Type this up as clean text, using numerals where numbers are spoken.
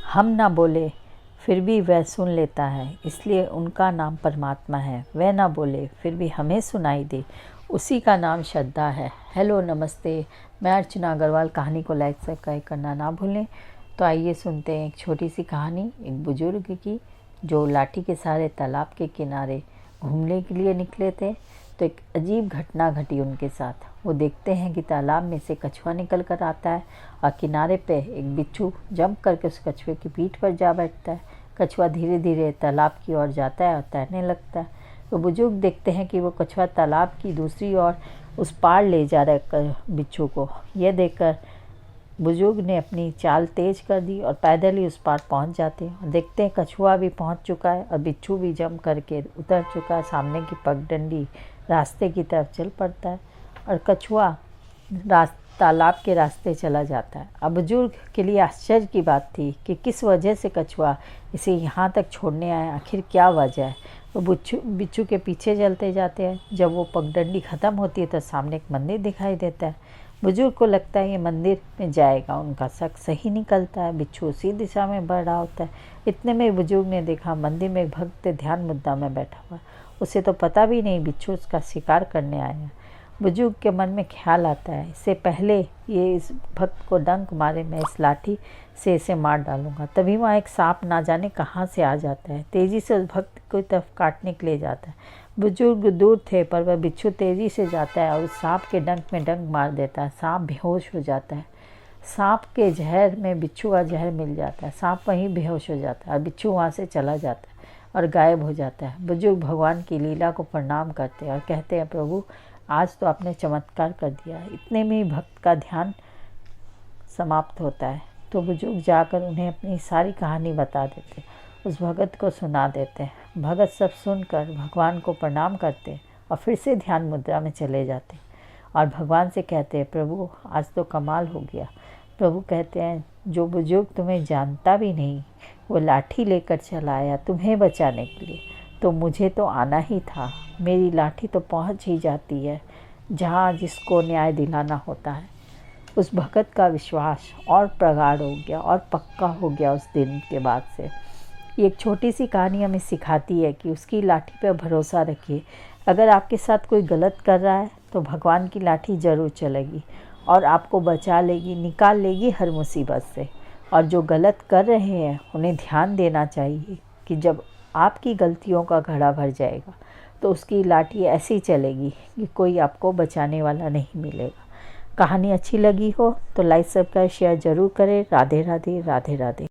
हम ना बोले फिर भी वह सुन लेता है, इसलिए उनका नाम परमात्मा है। वह ना बोले फिर भी हमें सुनाई दे, उसी का नाम श्रद्धा है। हेलो नमस्ते, मैं अर्चना अग्रवाल। कहानी को लाइक सब्सक्राइब करना ना भूलें। तो आइए सुनते हैं एक छोटी सी कहानी एक बुजुर्ग की, जो लाठी के सहारे तालाब के किनारे घूमने के लिए निकले थे। तो एक अजीब घटना घटी उनके साथ। वो देखते हैं कि तालाब में से कछुआ निकल कर आता है और किनारे पे एक बिच्छू जंप करके उस कछुए की पीठ पर जा बैठता है। कछुआ धीरे धीरे तालाब की ओर जाता है और तैरने लगता है। तो बुजुर्ग देखते हैं कि वो कछुआ तालाब की दूसरी ओर उस पार ले जा रहा है बिच्छू को। यह देखकर बुजुर्ग ने अपनी चाल तेज कर दी और पैदल ही उस पार पहुंच जाते हैं। देखते हैं कछुआ भी पहुंच चुका है और बिच्छू भी जंप करके उतर चुका है। सामने की पगडंडी रास्ते की तरफ चल पड़ता है और कछुआ तालाब के रास्ते चला जाता है। अब बुजुर्ग के लिए आश्चर्य की बात थी कि किस वजह से कछुआ इसे यहाँ तक छोड़ने आया, आखिर क्या वजह है। वो बिच्छू के पीछे चलते जाते हैं। जब वो पगडंडी ख़त्म होती है तो सामने एक मंदिर दिखाई देता है। बुजुर्ग को लगता है ये मंदिर में जाएगा। उनका शक सही निकलता है, बिच्छू उसी दिशा में बढ़ रहा होता है। इतने में बुजुर्ग ने देखा मंदिर में एक भक्त ध्यान मुद्रा में बैठा हुआ। उसे तो पता भी नहीं बिच्छू उसका शिकार करने आया। बुजुर्ग के मन में ख्याल आता है, इससे पहले ये इस भक्त को डंक मारे मैं इस लाठी से इसे मार डालूंगा। तभी वहाँ एक सांप ना जाने कहाँ से आ जाता है, तेज़ी से उस भक्त की तरफ काटने के लिए जाता है। बुजुर्ग दूर थे पर वह बिच्छू तेज़ी से जाता है और उस सांप के डंक में डंक मार देता है। सांप बेहोश हो जाता है। सांप के जहर में बिच्छू का जहर मिल जाता है। सांप वहीं बेहोश हो जाता है और बिच्छू वहाँ से चला जाता है और गायब हो जाता है। बुजुर्ग भगवान की लीला को प्रणाम करते हैं और कहते हैं, प्रभु आज तो आपने चमत्कार कर दिया। इतने में ही भक्त का ध्यान समाप्त होता है। तो बुजुर्ग जाकर उन्हें अपनी सारी कहानी बता देते, उस भगत को सुना देते हैं। भगत सब सुनकर भगवान को प्रणाम करते और फिर से ध्यान मुद्रा में चले जाते और भगवान से कहते हैं, प्रभु आज तो कमाल हो गया। प्रभु कहते हैं, जो बुजुर्ग तुम्हें जानता भी नहीं वो लाठी लेकर चला आया तुम्हें बचाने के लिए, तो मुझे तो आना ही था। मेरी लाठी तो पहुंच ही जाती है जहां जिसको न्याय दिलाना होता है। उस भगत का विश्वास और प्रगाढ़ हो गया और पक्का हो गया उस दिन के बाद से। ये एक छोटी सी कहानी हमें सिखाती है कि उसकी लाठी पर भरोसा रखिए। अगर आपके साथ कोई गलत कर रहा है तो भगवान की लाठी ज़रूर चलेगी और आपको बचा लेगी, निकाल लेगी हर मुसीबत से। और जो गलत कर रहे हैं उन्हें ध्यान देना चाहिए कि जब आपकी गलतियों का घड़ा भर जाएगा तो उसकी लाठी ऐसी चलेगी कि कोई आपको बचाने वाला नहीं मिलेगा। कहानी अच्छी लगी हो तो लाइक सब्सक्राइब शेयर ज़रूर करें। राधे राधे, राधे राधे।